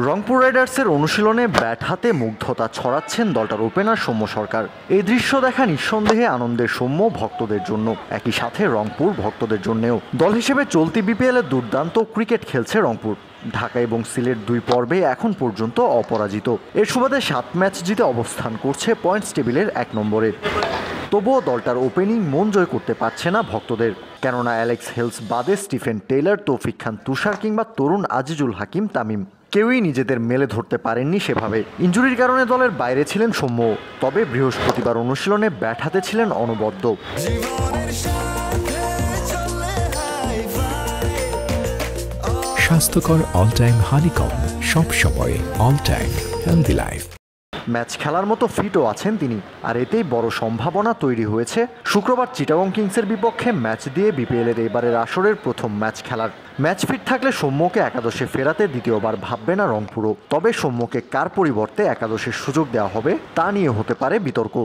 রংপুর রাইডার্সের অনুশীলনে ব্যাট হাতে মুগ্ধতা ছড়াচ্ছেন দলটার ওপেনার সৌম্য সরকার। এই দৃশ্য দেখা নিঃসন্দেহে আনন্দের সৌম্য ভক্তদের জন্য, একই সাথে রংপুর ভক্তদের জন্যেও। দল হিসেবে চলতি বিপিএলে দুর্দান্ত ক্রিকেট খেলছে রংপুর। ঢাকা এবং সিলেট দুই পর্বে এখন পর্যন্ত অপরাজিত। এর সুবাদে 7 ম্যাচ জিতে অবস্থান করছে পয়েন্টস টেবিলের 1 নম্বরে। তবুও দলটার ওপেনিং মন জয় করতে পারছে না ভক্তদের, কেননা অ্যালেক্স হেলস বাদে স্টিফেন টেইলর, তৌফিক খান তুষার কিংবা তরুণ আজিজুল হাকিম তামিম কেউই নিজেদের মেলে ধরতে পারেননি সেভাবে। ইনজুরির কারণে দলের বাইরে ছিলেন সৌম্য, তবে বৃহস্পতিবার অনুশীলনে ব্যাট হাতে ছিলেন অনবদ্য। স্বাস্থ্যকর অল টাইম হানিকম, সব সময় all time healthy life. Match খেলার মতো ফিটও আছেন তিনি, আর এতেই বড় সম্ভাবনা তৈরি হয়েছে শুক্রবার চিটাগং কিংসের বিপক্ষে ম্যাচ দিয়ে বিপিএলের এবারের আসরের প্রথম ম্যাচ খেলার। ম্যাচ ফিট থাকলে সৌম্যকে একাদশে ফেরাতে দ্বিতীয়বার ভাববে না রংপুরও। তবে সৌম্যকে কার পরিবর্তে একাদশের সুযোগ দেওয়া হবে তা নিয়ে হতে পারে বিতর্ক।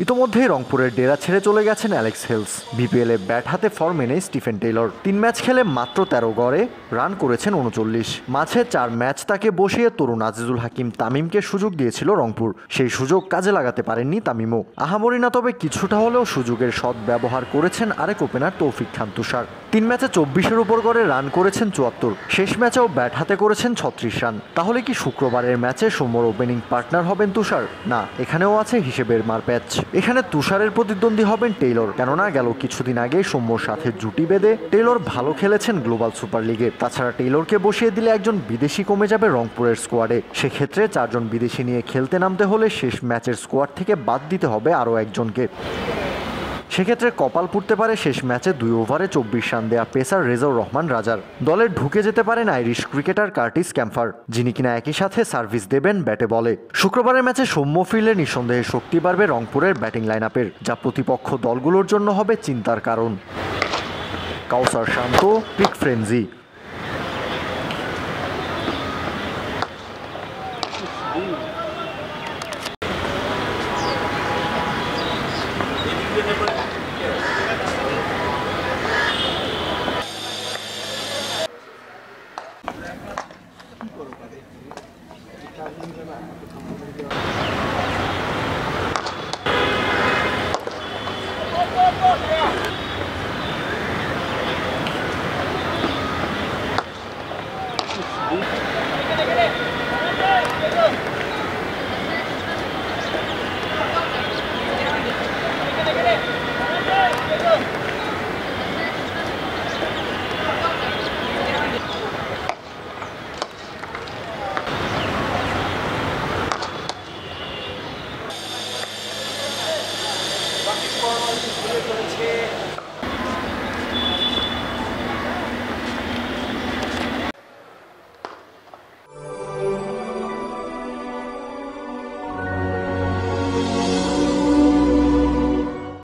ইতোমধ্যেই রংপুরের ডেরা ছেড়ে চলে গেছেন অ্যালেক্স হেলস। বিপিএলে ব্যাট হাতে ফর্মে নেই স্টিফেন টেইলর। 3 ম্যাচ খেলে মাত্র 13 গড়ে রান করেছেন 39। মাঝে 4 ম্যাচ তাকে বসিয়ে তরুণ আজিজুল হাকিম তামিমকে সুযোগ দিয়েছিল রংপুর। সেই সুযোগ কাজে লাগাতে পারেননি তামিমও। আহামরি না, তবে কিছুটা হলেও সুযোগের সৎ ব্যবহার করেছেন আরেক ওপেনার তৌফিক খান তুষার। 3 ম্যাচে 24-এর উপর গড়ে রান করেছেন 74। শেষ ম্যাচেও ব্যাট হাতে করেছেন 36 রান। তাহলে কি শুক্রবারের ম্যাচে সৌম্যর ওপেনিং পার্টনার হবেন তুষার? না, এখানেও আছে হিসেবের মারপ্যাচ। এখানে তুষারের প্রতিদ্বন্দ্বী হবেন টেইলর, কেননা গেল কিছুদিন আগে সৌম্যর সাথে জুটি বেঁধে টেইলর ভালো খেলেছেন গ্লোবাল সুপার লিগে। তাছাড়া টেইলরকে বসিয়ে দিলে একজন বিদেশি কমে যাবে রংপুরের স্কোয়াডে। সেক্ষেত্রে 4 জন বিদেশি নিয়ে খেলতে নামতে হলে শেষ ম্যাচের স্কোয়াড থেকে বাদ দিতে হবে আরও একজনকে। সেক্ষেত্রে কপাল পুড়তে পারে শেষ ম্যাচে 2 ওভারে 24 রান দেয়া পেসার রেজাউর রহমান রাজার। দলে ঢুকে যেতে পারেন আইরিশ ক্রিকেটার কার্টিস ক্যাম্পার, যিনি কিনা একই সাথে সার্ভিস দেবেন ব্যাটে বলে। শুক্রবারের ম্যাচে সৌম্য ফিরলে নিঃসন্দেহে শক্তি বাড়বে রংপুরের ব্যাটিং লাইন আপের, যা প্রতিপক্ষ দলগুলোর জন্য হবে চিন্তার কারণ। কাউসার শান্ত, পিক ফ্রেঞ্জি।